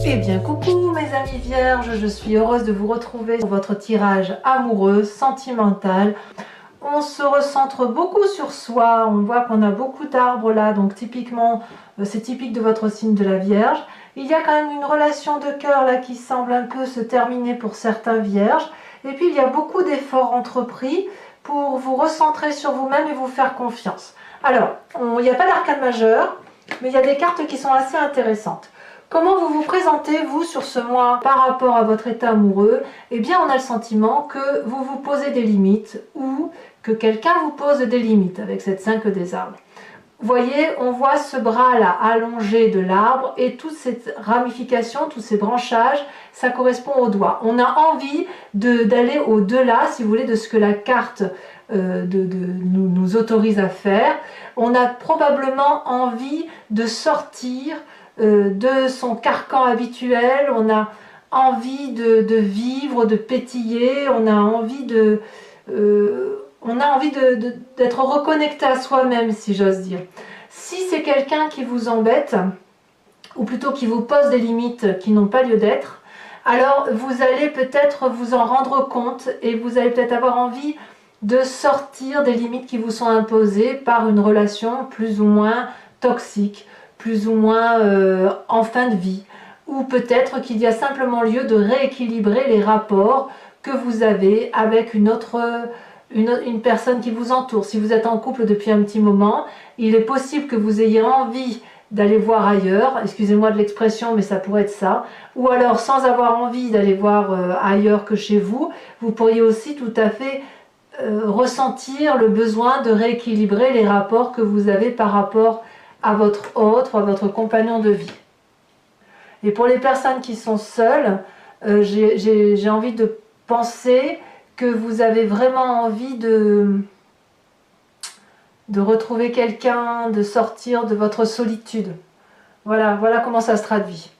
Eh bien coucou mes amis vierges, je suis heureuse de vous retrouver pour votre tirage amoureux, sentimental. On se recentre beaucoup sur soi, on voit qu'on a beaucoup d'arbres là, donc typiquement c'est typique de votre signe de la Vierge. Il y a quand même une relation de cœur là qui semble un peu se terminer pour certains vierges. Et puis il y a beaucoup d'efforts entrepris pour vous recentrer sur vous-même et vous faire confiance. Alors, il n'y a pas d'arcane majeur, mais il y a des cartes qui sont assez intéressantes. Comment vous vous présentez, vous, sur ce mois par rapport à votre état amoureux? Eh bien, on a le sentiment que vous vous posez des limites ou que quelqu'un vous pose des limites avec cette 5 des arbres. Vous voyez, on voit ce bras-là allongé de l'arbre et toute cette ramification, tous ces branchages, ça correspond au doigt. On a envie d'aller au-delà, si vous voulez, de ce que la carte nous autorise à faire. On a probablement envie de sortir de son carcan habituel, on a envie de vivre, de pétiller, on a envie d'être reconnecté à soi-même, si j'ose dire. Si c'est quelqu'un qui vous embête, ou plutôt qui vous pose des limites qui n'ont pas lieu d'être, alors vous allez peut-être vous en rendre compte et vous allez peut-être avoir envie de sortir des limites qui vous sont imposées par une relation plus ou moins toxique, plus ou moins en fin de vie, ou peut-être qu'il y a simplement lieu de rééquilibrer les rapports que vous avez avec une personne qui vous entoure. Si vous êtes en couple depuis un petit moment, il est possible que vous ayez envie d'aller voir ailleurs, excusez-moi de l'expression, mais ça pourrait être ça, ou alors sans avoir envie d'aller voir ailleurs que chez vous, vous pourriez aussi tout à fait ressentir le besoin de rééquilibrer les rapports que vous avez par rapport à votre autre, à votre compagnon de vie. Et pour les personnes qui sont seules, j'ai envie de penser que vous avez vraiment envie de retrouver quelqu'un, de sortir de votre solitude. Voilà comment ça se traduit.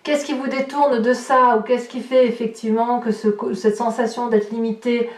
Qu'est-ce qui vous détourne de ça, ou qu'est-ce qui fait effectivement que cette sensation d'être limité,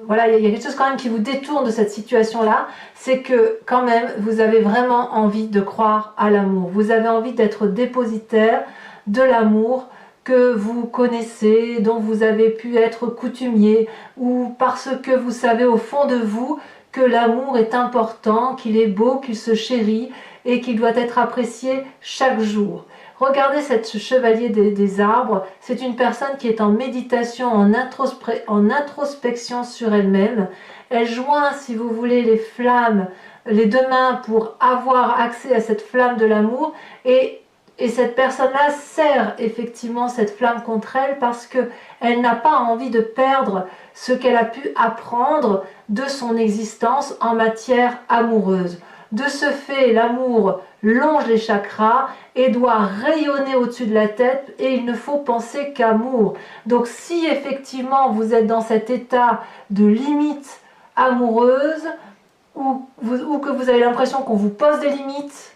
voilà, il y a quelque chose quand même qui vous détourne de cette situation-là, c'est que quand même vous avez vraiment envie de croire à l'amour. Vous avez envie d'être dépositaire de l'amour que vous connaissez, dont vous avez pu être coutumier, ou parce que vous savez au fond de vous que l'amour est important, qu'il est beau, qu'il se chérit et qu'il doit être apprécié chaque jour. Regardez ce chevalier des arbres, c'est une personne qui est en méditation, en introspection sur elle-même. Elle joint, si vous voulez, les flammes, les deux mains pour avoir accès à cette flamme de l'amour, et cette personne-là sert effectivement cette flamme contre elle parce qu'elle n'a pas envie de perdre ce qu'elle a pu apprendre de son existence en matière amoureuse. De ce fait, l'amour longe les chakras et doit rayonner au-dessus de la tête, et il ne faut penser qu'amour. Donc si effectivement vous êtes dans cet état de limite amoureuse, ou que vous avez l'impression qu'on vous pose des limites,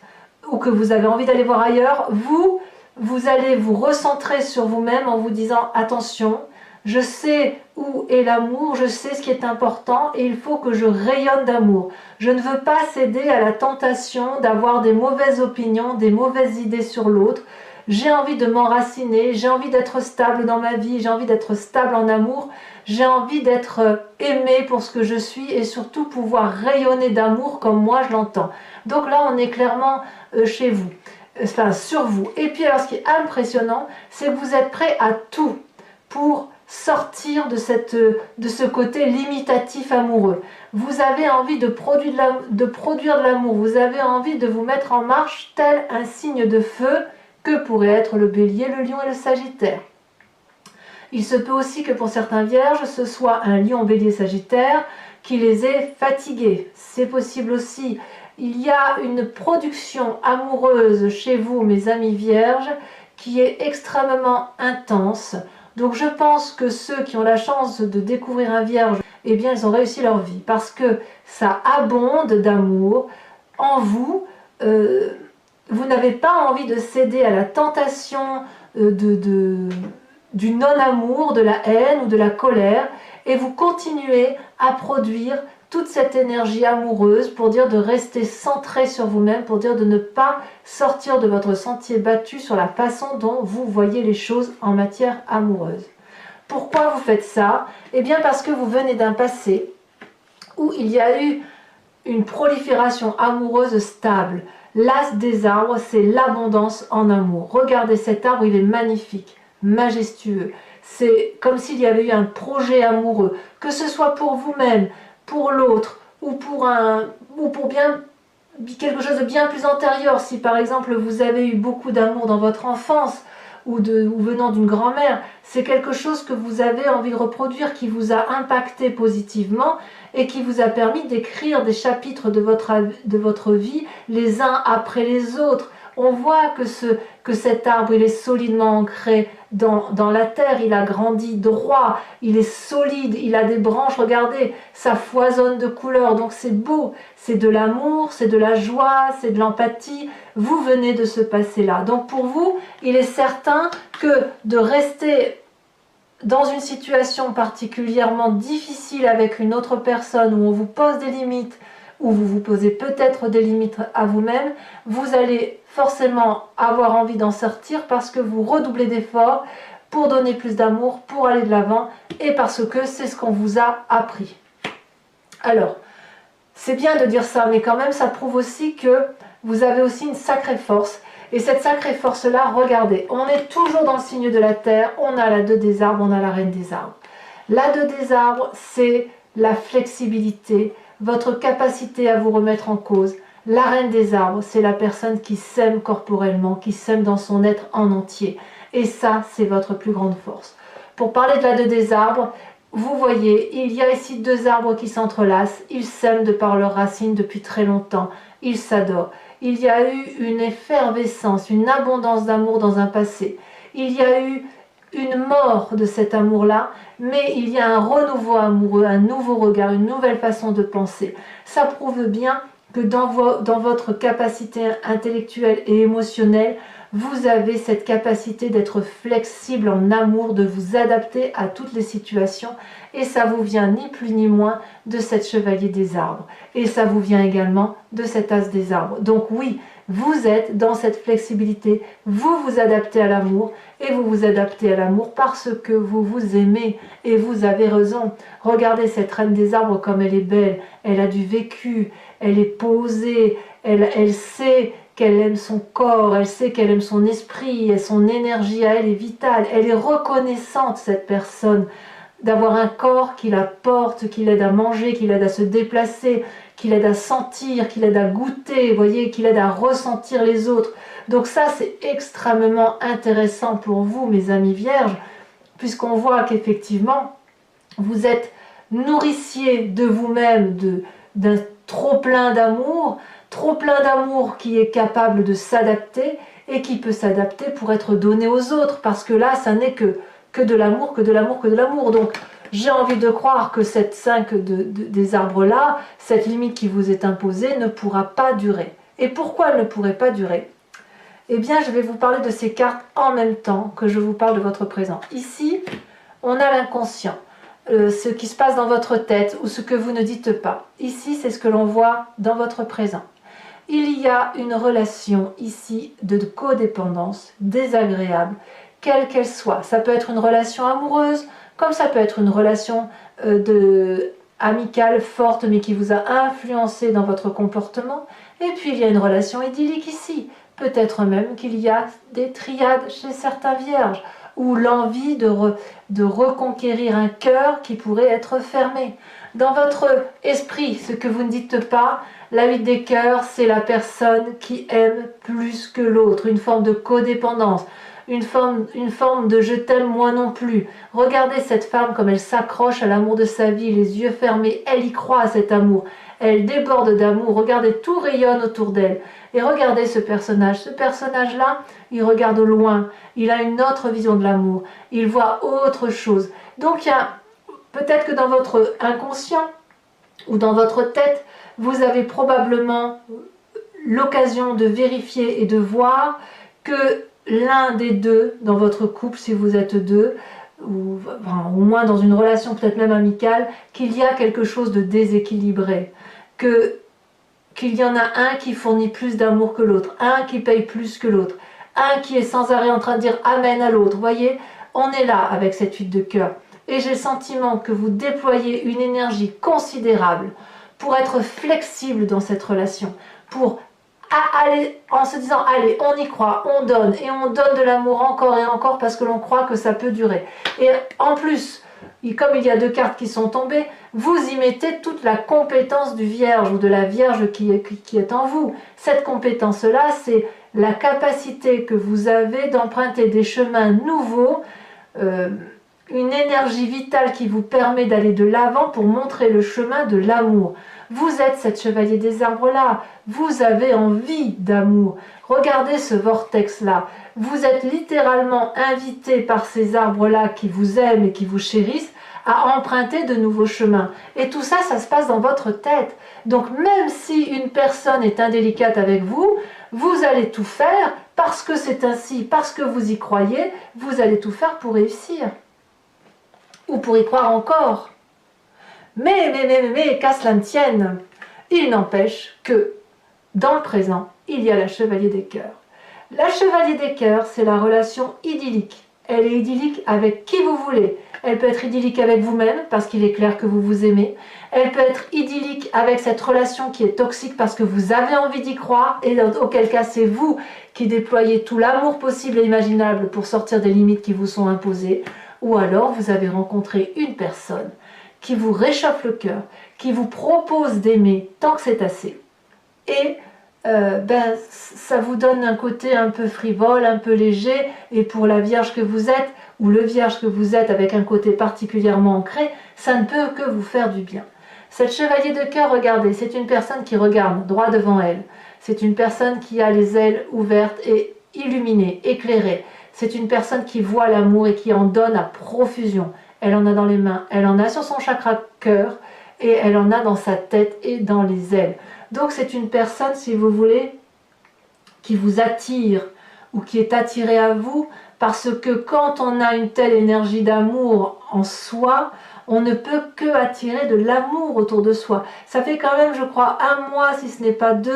ou que vous avez envie d'aller voir ailleurs, vous allez vous recentrer sur vous-même en vous disant attention, je sais où est l'amour, je sais ce qui est important et il faut que je rayonne d'amour. Je ne veux pas céder à la tentation d'avoir des mauvaises opinions, des mauvaises idées sur l'autre. J'ai envie de m'enraciner, j'ai envie d'être stable dans ma vie, j'ai envie d'être stable en amour, j'ai envie d'être aimée pour ce que je suis et surtout pouvoir rayonner d'amour comme moi je l'entends. Donc là on est clairement chez vous, enfin sur vous. Et puis alors ce qui est impressionnant, c'est que vous êtes prêt à tout pour sortir de ce côté limitatif amoureux. Vous avez envie de produire de l'amour, vous avez envie de vous mettre en marche tel un signe de feu que pourrait être le bélier, le lion et le sagittaire. Il se peut aussi que pour certains vierges, ce soit un lion, bélier, sagittaire qui les ait fatigués. C'est possible aussi. Il y a une production amoureuse chez vous, mes amis vierges, qui est extrêmement intense. Donc je pense que ceux qui ont la chance de découvrir un vierge, eh bien ils ont réussi leur vie parce que ça abonde d'amour en vous. Vous n'avez pas envie de céder à la tentation du non-amour, de la haine ou de la colère, et vous continuez à produire toute cette énergie amoureuse, pour dire de rester centré sur vous-même, pour dire de ne pas sortir de votre sentier battu sur la façon dont vous voyez les choses en matière amoureuse. Pourquoi vous faites ça? Eh bien parce que vous venez d'un passé où il y a eu une prolifération amoureuse stable. L'as des arbres, c'est l'abondance en amour. Regardez cet arbre, il est magnifique, majestueux. C'est comme s'il y avait eu un projet amoureux, que ce soit pour vous-même, pour l'autre, ou pour bien quelque chose de bien plus antérieur. Si par exemple vous avez eu beaucoup d'amour dans votre enfance, ou venant d'une grand-mère, c'est quelque chose que vous avez envie de reproduire, qui vous a impacté positivement et qui vous a permis d'écrire des chapitres de votre vie les uns après les autres. On voit que cet arbre, il est solidement ancré dans la terre, il a grandi droit, il est solide, il a des branches, regardez, ça foisonne de couleurs, donc c'est beau, c'est de l'amour, c'est de la joie, c'est de l'empathie, vous venez de ce passé-là. Donc pour vous, il est certain que de rester dans une situation particulièrement difficile avec une autre personne, où on vous pose des limites, où vous vous posez peut-être des limites à vous-même, vous allez forcément avoir envie d'en sortir parce que vous redoublez d'efforts pour donner plus d'amour, pour aller de l'avant et parce que c'est ce qu'on vous a appris. Alors, c'est bien de dire ça, mais quand même ça prouve aussi que vous avez aussi une sacrée force. Et cette sacrée force-là, regardez, on est toujours dans le signe de la terre, on a la 2 des arbres, on a la reine des arbres. La 2 des arbres, c'est la flexibilité, votre capacité à vous remettre en cause. La reine des arbres, c'est la personne qui s'aime corporellement, qui s'aime dans son être en entier. Et ça, c'est votre plus grande force. Pour parler de la 2 des arbres, vous voyez, il y a ici 2 arbres qui s'entrelacent, ils s'aiment de par leurs racines depuis très longtemps, ils s'adorent. Il y a eu une effervescence, une abondance d'amour dans un passé. Il y a eu une mort de cet amour-là, mais il y a un renouveau amoureux, un nouveau regard, une nouvelle façon de penser. Ça prouve bien que dans votre capacité intellectuelle et émotionnelle, vous avez cette capacité d'être flexible en amour, de vous adapter à toutes les situations, et ça vous vient ni plus ni moins de cette chevalier des arbres, et ça vous vient également de cet as des arbres. Donc oui, vous êtes dans cette flexibilité, vous vous adaptez à l'amour, et vous vous adaptez à l'amour parce que vous vous aimez, et vous avez raison. Regardez cette reine des arbres comme elle est belle, elle a du vécu, elle est posée, elle sait qu'elle aime son corps, elle sait qu'elle aime son esprit, et son énergie à elle est vitale, elle est reconnaissante, cette personne, d'avoir un corps qui la porte, qui l'aide à manger, qui l'aide à se déplacer, qui l'aide à sentir, qui l'aide à goûter, vous voyez, qui l'aide à ressentir les autres. Donc ça, c'est extrêmement intéressant pour vous, mes amis vierges, puisqu'on voit qu'effectivement, vous êtes nourricier de vous-même, d'un trop-plein d'amour qui est capable de s'adapter et qui peut s'adapter pour être donné aux autres, parce que là, ça n'est que de l'amour, que de l'amour, que de l'amour. Donc, j'ai envie de croire que cette 5 des arbres-là, cette limite qui vous est imposée, ne pourra pas durer. Et pourquoi elle ne pourrait pas durer? Eh bien, je vais vous parler de ces cartes en même temps que je vous parle de votre présent. Ici, on a l'inconscient. Ce qui se passe dans votre tête ou ce que vous ne dites pas. Ici, c'est ce que l'on voit dans votre présent. Il y a une relation ici de codépendance désagréable, quelle qu'elle soit. Ça peut être une relation amoureuse, comme ça peut être une relation amicale forte, mais qui vous a influencé dans votre comportement. Et puis il y a une relation idyllique ici. Peut-être même qu'il y a des triades chez certains vierges, ou l'envie de reconquérir un cœur qui pourrait être fermé. Dans votre esprit, ce que vous ne dites pas, la 8 des cœurs, c'est la personne qui aime plus que l'autre, une forme de codépendance, une forme de je t'aime moi non plus. Regardez cette femme comme elle s'accroche à l'amour de sa vie, les yeux fermés, elle y croit à cet amour, elle déborde d'amour, regardez, tout rayonne autour d'elle. Et regardez ce personnage-là, il regarde au loin, il a une autre vision de l'amour, il voit autre chose. Donc il y a peut-être que dans votre inconscient ou dans votre tête, vous avez probablement l'occasion de vérifier et de voir que l'un des deux, dans votre couple, si vous êtes deux, ou enfin, au moins dans une relation peut-être même amicale, qu'il y a quelque chose de déséquilibré, qu'il y en a un qui fournit plus d'amour que l'autre, un qui paye plus que l'autre, un qui est sans arrêt en train de dire amen à l'autre. Vous voyez, on est là avec cette 8 de cœur. Et j'ai le sentiment que vous déployez une énergie considérable pour être flexible dans cette relation, pour aller en se disant allez, on y croit, on donne, et on donne de l'amour encore et encore parce que l'on croit que ça peut durer. Et en plus, comme il y a 2 cartes qui sont tombées, vous y mettez toute la compétence du vierge ou de la vierge qui est en vous. Cette compétence-là, c'est la capacité que vous avez d'emprunter des chemins nouveaux, une énergie vitale qui vous permet d'aller de l'avant pour montrer le chemin de l'amour. Vous êtes cette chevalier des arbres-là, vous avez envie d'amour. Regardez ce vortex-là. Vous êtes littéralement invité par ces arbres-là qui vous aiment et qui vous chérissent à emprunter de nouveaux chemins. Et tout ça, ça se passe dans votre tête. Donc même si une personne est indélicate avec vous, vous allez tout faire parce que c'est ainsi, parce que vous y croyez, vous allez tout faire pour réussir. Ou pour y croire encore. Mais, qu'à cela ne tienne, il n'empêche que, dans le présent, il y a la chevalier des cœurs. La chevalier des cœurs, c'est la relation idyllique. Elle est idyllique avec qui vous voulez. Elle peut être idyllique avec vous-même, parce qu'il est clair que vous vous aimez. Elle peut être idyllique avec cette relation qui est toxique, parce que vous avez envie d'y croire, et auquel cas c'est vous qui déployez tout l'amour possible et imaginable pour sortir des limites qui vous sont imposées. Ou alors, vous avez rencontré une personne qui vous réchauffe le cœur, qui vous propose d'aimer tant que c'est assez. Et ça vous donne un côté un peu frivole, un peu léger, et pour la vierge que vous êtes, ou le vierge que vous êtes avec un côté particulièrement ancré, ça ne peut que vous faire du bien. Cette chevalier de cœur, regardez, c'est une personne qui regarde droit devant elle. C'est une personne qui a les ailes ouvertes et illuminées, éclairées. C'est une personne qui voit l'amour et qui en donne à profusion. Elle en a dans les mains, elle en a sur son chakra cœur, et elle en a dans sa tête et dans les ailes. Donc c'est une personne, si vous voulez, qui vous attire ou qui est attirée à vous, parce que quand on a une telle énergie d'amour en soi, on ne peut que attirer de l'amour autour de soi. Ça fait quand même, je crois, 1 mois, si ce n'est pas 2,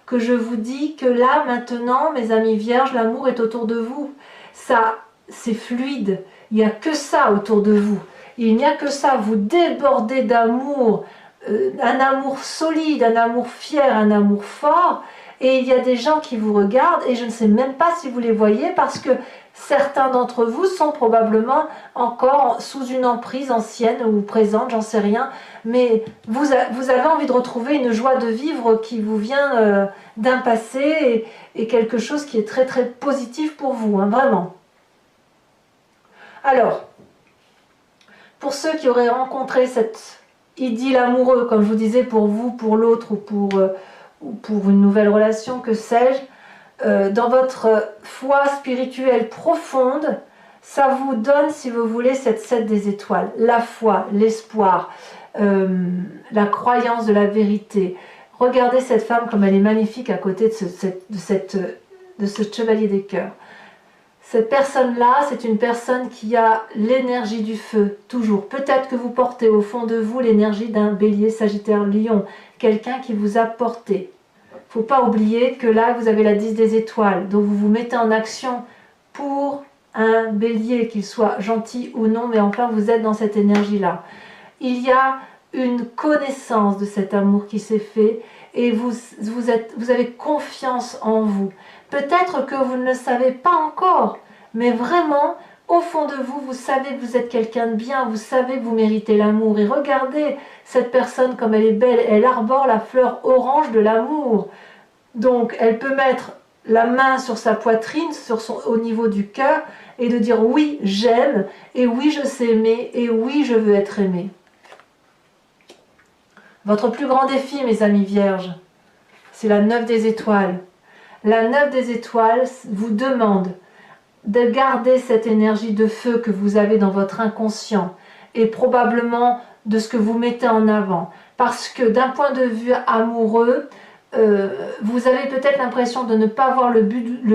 que je vous dis que là, maintenant, mes amis vierges, l'amour est autour de vous. Ça, c'est fluide. Il n'y a que ça autour de vous. Il n'y a que ça. Vous débordez d'amour, un amour solide, un amour fier, un amour fort. Et il y a des gens qui vous regardent et je ne sais même pas si vous les voyez parce que certains d'entre vous sont probablement encore sous une emprise ancienne ou présente, j'en sais rien. Mais vous avez envie de retrouver une joie de vivre qui vous vient d'un passé et quelque chose qui est très très positif pour vous, hein, vraiment. Alors, pour ceux qui auraient rencontré cette idylle amoureuse, comme je vous disais, pour vous, pour l'autre ou pour une nouvelle relation, que sais-je, dans votre foi spirituelle profonde, ça vous donne, si vous voulez, cette 7 des étoiles. La foi, l'espoir, la croyance de la vérité. Regardez cette femme comme elle est magnifique à côté de ce chevalier des cœurs. Cette personne-là, c'est une personne qui a l'énergie du feu, toujours. Peut-être que vous portez au fond de vous l'énergie d'un bélier, sagittaire, lion, quelqu'un qui vous a porté. Il ne faut pas oublier que là, vous avez la 10 des étoiles, donc vous vous mettez en action pour un bélier, qu'il soit gentil ou non, mais enfin, vous êtes dans cette énergie-là. Il y a une connaissance de cet amour qui s'est fait et vous avez confiance en vous. Peut-être que vous ne le savez pas encore, mais vraiment, au fond de vous, vous savez que vous êtes quelqu'un de bien, vous savez que vous méritez l'amour. Et regardez cette personne comme elle est belle, elle arbore la fleur orange de l'amour. Donc, elle peut mettre la main sur sa poitrine, au niveau du cœur, et de dire oui, j'aime, et oui, je sais aimer, et oui, je veux être aimé. Votre plus grand défi, mes amis vierges, c'est la 9 des étoiles. La 9 des étoiles vous demande de garder cette énergie de feu que vous avez dans votre inconscient et probablement de ce que vous mettez en avant. Parce que d'un point de vue amoureux, vous avez peut-être l'impression de ne pas voir le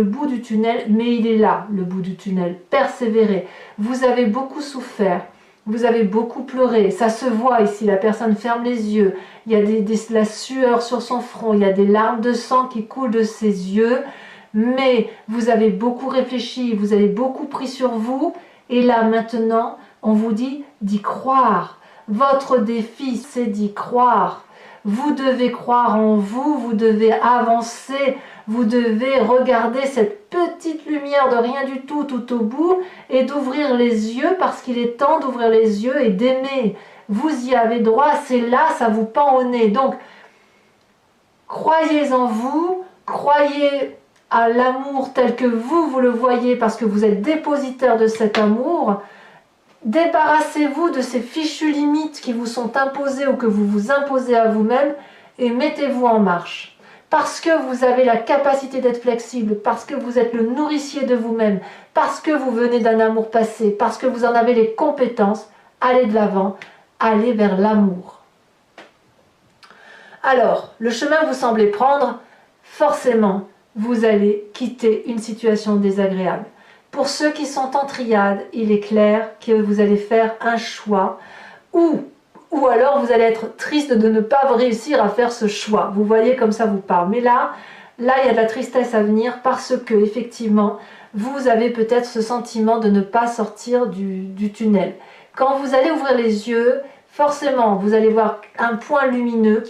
bout du tunnel, mais il est là, le bout du tunnel. Persévérez. Vous avez beaucoup souffert, vous avez beaucoup pleuré. Ça se voit ici, la personne ferme les yeux. Il y a la sueur sur son front, il y a des larmes de sang qui coulent de ses yeux. Mais vous avez beaucoup réfléchi, vous avez beaucoup pris sur vous. Et là, maintenant, on vous dit d'y croire. Votre défi, c'est d'y croire. Vous devez croire en vous, vous devez avancer, vous devez regarder cette petite lumière de rien du tout tout au bout et d'ouvrir les yeux parce qu'il est temps d'ouvrir les yeux et d'aimer. Vous y avez droit, c'est là, ça vous pend au nez. Donc, croyez en vous, croyez à l'amour tel que vous le voyez parce que vous êtes dépositaire de cet amour. Débarrassez-vous de ces fichues limites qui vous sont imposées ou que vous vous imposez à vous-même et mettez-vous en marche. Parce que vous avez la capacité d'être flexible, parce que vous êtes le nourricier de vous-même, parce que vous venez d'un amour passé, parce que vous en avez les compétences, allez de l'avant, allez vers l'amour. Alors, le chemin que vous semblez prendre, forcément, vous allez quitter une situation désagréable. Pour ceux qui sont en triade, il est clair que vous allez faire un choix ou alors vous allez être triste de ne pas réussir à faire ce choix. Vous voyez comme ça vous parle. Mais là, il y a de la tristesse à venir parce que effectivement, vous avez peut-être ce sentiment de ne pas sortir du tunnel. Quand vous allez ouvrir les yeux, forcément, vous allez voir un point lumineux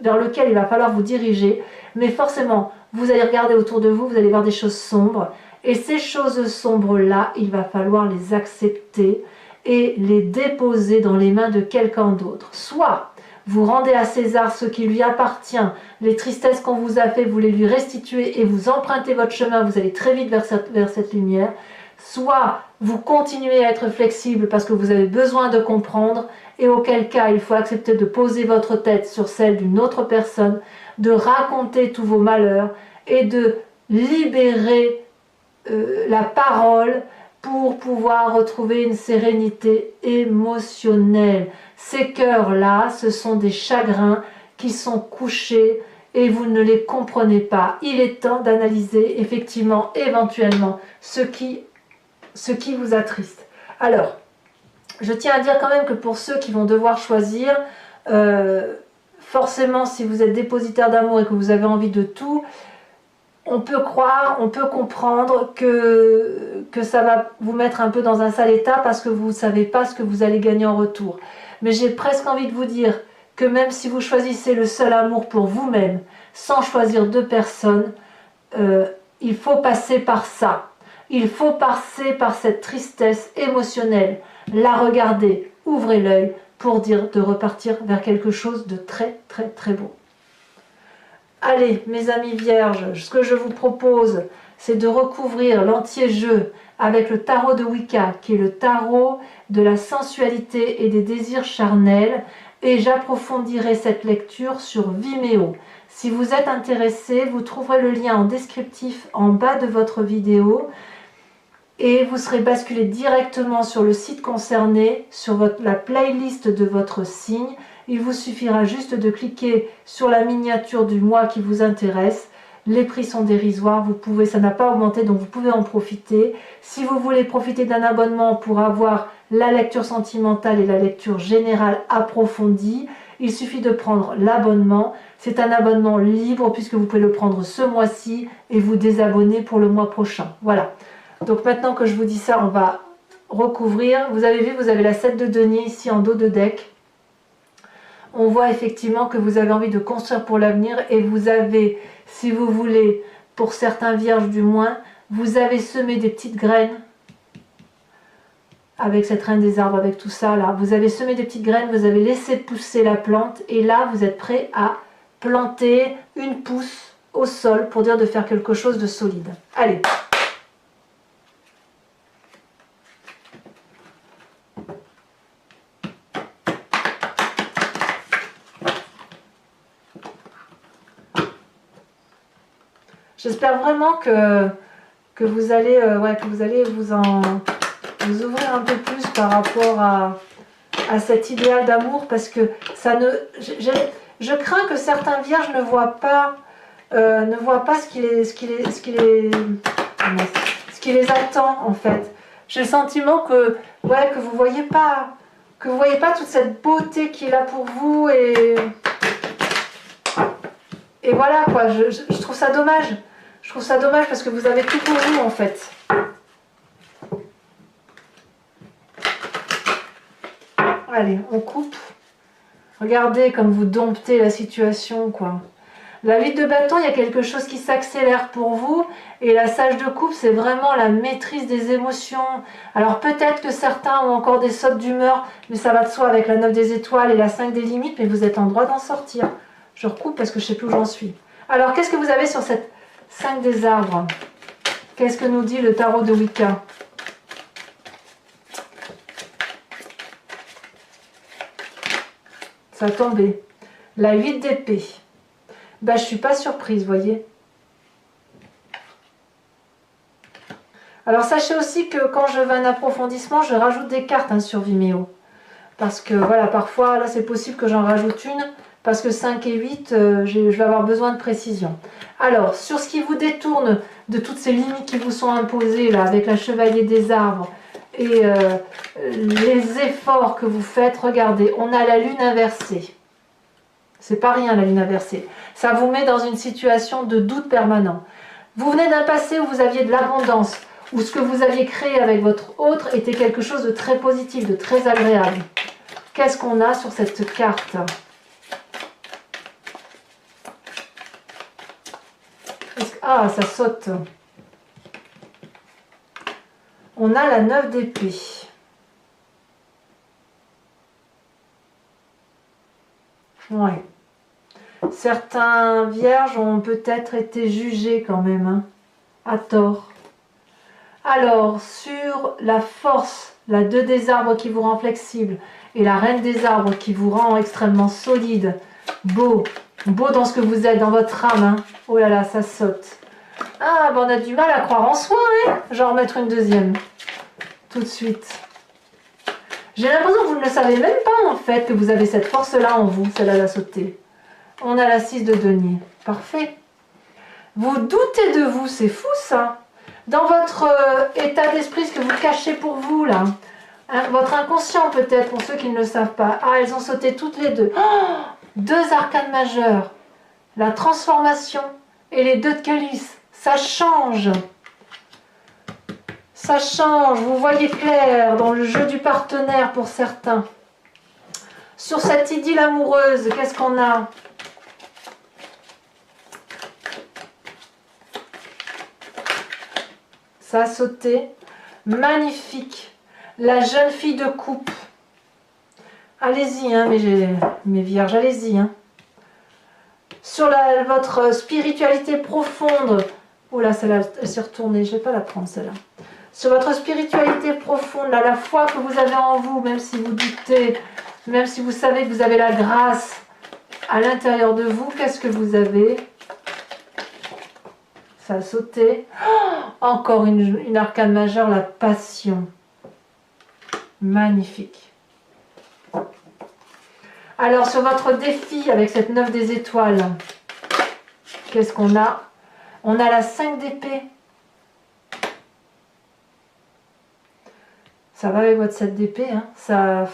vers lequel il va falloir vous diriger. Mais forcément, vous allez regarder autour de vous, vous allez voir des choses sombres. Et ces choses sombres-là, il va falloir les accepter et les déposer dans les mains de quelqu'un d'autre. Soit vous rendez à César ce qui lui appartient, les tristesses qu'on vous a fait, vous les lui restituez et vous empruntez votre chemin, vous allez très vite vers cette lumière. Soit vous continuez à être flexible parce que vous avez besoin de comprendre et auquel cas il faut accepter de poser votre tête sur celle d'une autre personne, de raconter tous vos malheurs et de libérer la parole pour pouvoir retrouver une sérénité émotionnelle. Ces cœurs-là, ce sont des chagrins qui sont couchés et vous ne les comprenez pas. Il est temps d'analyser effectivement, éventuellement, ce qui vous attriste. Alors, je tiens à dire quand même que pour ceux qui vont devoir choisir, forcément, si vous êtes dépositaire d'amour et que vous avez envie de tout, on peut croire, on peut comprendre que ça va vous mettre un peu dans un sale état parce que vous ne savez pas ce que vous allez gagner en retour. Mais j'ai presque envie de vous dire que même si vous choisissez le seul amour pour vous-même, sans choisir deux personnes, il faut passer par ça. Il faut passer par cette tristesse émotionnelle, la regarder, ouvrez l'œil pour dire de repartir vers quelque chose de très très très beau. Allez, mes amis vierges, ce que je vous propose, c'est de recouvrir l'entier jeu avec le tarot de Wicca, qui est le tarot de la sensualité et des désirs charnels, et j'approfondirai cette lecture sur Vimeo. Si vous êtes intéressé, vous trouverez le lien en descriptif en bas de votre vidéo, et vous serez basculé directement sur le site concerné, sur la playlist de votre signe. Il vous suffira juste de cliquer sur la miniature du mois qui vous intéresse. Les prix sont dérisoires, ça n'a pas augmenté, donc vous pouvez en profiter. Si vous voulez profiter d'un abonnement pour avoir la lecture sentimentale et la lecture générale approfondie, il suffit de prendre l'abonnement. C'est un abonnement libre puisque vous pouvez le prendre ce mois-ci et vous désabonner pour le mois prochain. Voilà. Donc maintenant que je vous dis ça, on va recouvrir. Vous avez vu, vous avez la 7 de denier ici en dos de deck. On voit effectivement que vous avez envie de construire pour l'avenir et vous avez, si vous voulez, pour certains vierges du moins, vous avez semé des petites graines avec cette reine des arbres, avec tout ça là. Vous avez semé des petites graines, vous avez laissé pousser la plante et là vous êtes prêt à planter une pousse au sol pour dire de faire quelque chose de solide. Allez. J'espère vraiment que vous allez vous ouvrir un peu plus par rapport à cet idéal d'amour parce que ça ne... Je crains que certains vierges ne voient pas ne voient pas ce qui les attend en fait. J'ai le sentiment que, ouais, que vous voyez pas toute cette beauté qui est là pour vous et voilà quoi, je trouve ça dommage. Je trouve ça dommage parce que vous avez tout pour vous en fait. Allez, on coupe. Regardez comme vous domptez la situation quoi. La 8 de bâton, il y a quelque chose qui s'accélère pour vous. Et la sage de coupe, c'est vraiment la maîtrise des émotions. Alors peut-être que certains ont encore des sautes d'humeur, mais ça va de soi avec la 9 des étoiles et la 5 des limites, mais vous êtes en droit d'en sortir. Je recoupe parce que je ne sais plus où j'en suis. Alors qu'est-ce que vous avez sur cette 5 des arbres? Qu'est-ce que nous dit le tarot de Wicca? Ça a tombé. La 8 d'épée. Bah, je ne suis pas surprise, voyez. Alors, sachez aussi que quand je veux un approfondissement, je rajoute des cartes hein, sur Vimeo. Parce que, voilà, parfois, là, c'est possible que j'en rajoute une. Parce que 5 et 8, je vais avoir besoin de précision. Alors, sur ce qui vous détourne de toutes ces limites qui vous sont imposées, là, avec la chevalier des arbres, et les efforts que vous faites, regardez, on a la lune inversée. C'est pas rien la lune inversée. Ça vous met dans une situation de doute permanent. Vous venez d'un passé où vous aviez de l'abondance, où ce que vous aviez créé avec votre autre était quelque chose de très positif, de très agréable. Qu'est-ce qu'on a sur cette carte? Ah, ça saute. On a la 9 d'épée. Ouais. Certains vierges ont peut-être été jugés quand même, hein, à tort. Alors, sur la force, la 2 des arbres qui vous rend flexible et la reine des arbres qui vous rend extrêmement solide, beau dans ce que vous êtes, dans votre âme, hein. Oh là là, ça saute. Ah, ben on a du mal à croire en soi, hein. Je vais en remettre une deuxième, tout de suite. J'ai l'impression que vous ne le savez même pas, en fait, que vous avez cette force-là en vous, celle-là à sauter. On a la 6 de denier. Parfait. Vous doutez de vous, c'est fou ça. Dans votre état d'esprit, ce que vous cachez pour vous, là, hein, votre inconscient peut-être, pour ceux qui ne le savent pas. Ah, elles ont sauté toutes les deux. Oh, 2 arcanes majeures. La transformation et les 2 de calice. Ça change. Ça change. Vous voyez clair dans le jeu du partenaire pour certains. Sur cette idylle amoureuse, qu'est-ce qu'on a ? Ça a sauté. Magnifique. La jeune fille de coupe. Allez-y, hein, mes vierges, allez-y. Hein. Sur votre spiritualité profonde. Oh là, celle-là, elle s'est retournée. Je ne vais pas la prendre, celle-là. Sur votre spiritualité profonde, là, la foi que vous avez en vous, même si vous doutez, même si vous savez que vous avez la grâce à l'intérieur de vous, qu'est-ce que vous avez ? Ça a sauté. Oh, encore une arcane majeure, la passion. Magnifique. Alors, sur votre défi avec cette 9 des étoiles, qu'est-ce qu'on a? On a la 5 d'épée. Ça va avec votre 7 d'épée. Hein. Ça...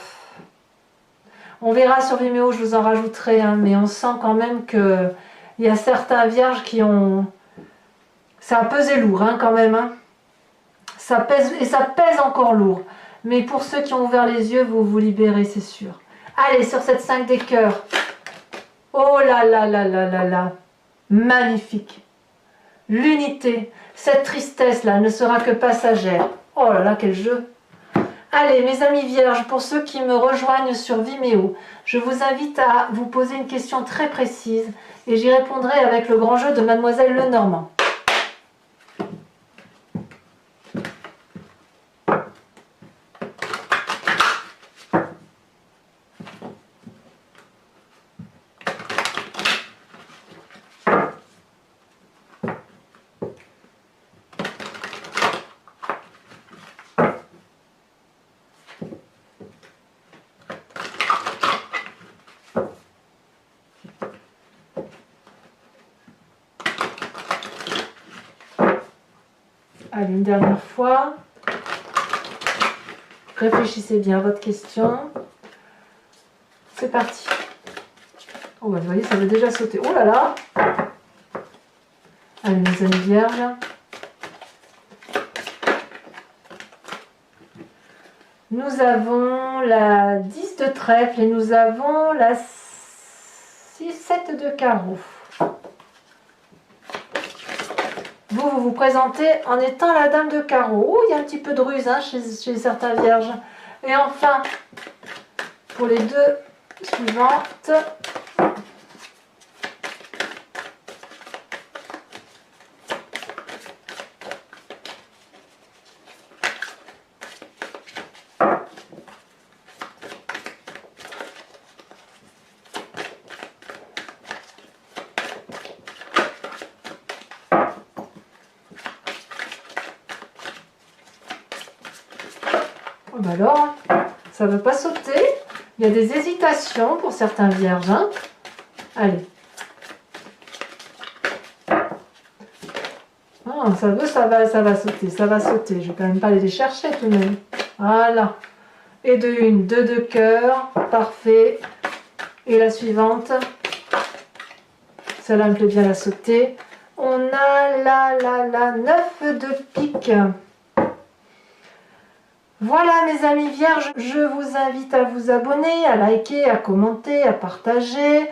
On verra sur Vimeo, je vous en rajouterai. Hein, mais on sent quand même qu'il y a certains vierges qui ont... Ça a pesé lourd hein, quand même. Hein. Ça pèse, et ça pèse encore lourd. Mais pour ceux qui ont ouvert les yeux, vous vous libérez, c'est sûr. Allez, sur cette 5 des cœurs. Oh là là là là là là. Magnifique. L'unité. Cette tristesse-là ne sera que passagère. Oh là là, quel jeu. Allez, mes amis vierges, pour ceux qui me rejoignent sur Vimeo, je vous invite à vous poser une question très précise et j'y répondrai avec le grand jeu de Mademoiselle Lenormand. Allez, une dernière fois. Réfléchissez bien à votre question. C'est parti. Oh, bah, vous voyez, ça veut déjà sauter. Oh là là! Allez, mes amis vierges. Nous avons la 10 de trèfle et nous avons la 7 de carreau. Vous vous présentez en étant la dame de carreau. Oh, il y a un petit peu de ruse hein, chez certains vierges. Et enfin, pour les deux suivantes, oh bah alors, ça ne veut pas sauter. Il y a des hésitations pour certains vierges. Hein. Allez. Oh, ça va sauter, ça va sauter. Je ne vais quand même pas aller les chercher tout de même. Voilà. Et de une, deux de cœur. Parfait. Et la suivante. Celle-là me plaît bien la sauter. On a la 9 de pique. Voilà mes amis vierges, je vous invite à vous abonner, à liker, à commenter, à partager,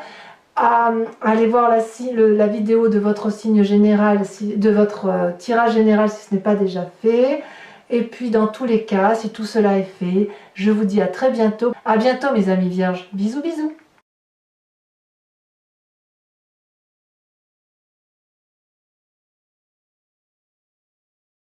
à aller voir la vidéo de votre signe général, de votre tirage général si ce n'est pas déjà fait. Et puis dans tous les cas, si tout cela est fait, je vous dis à très bientôt. À bientôt mes amis vierges. Bisous bisous.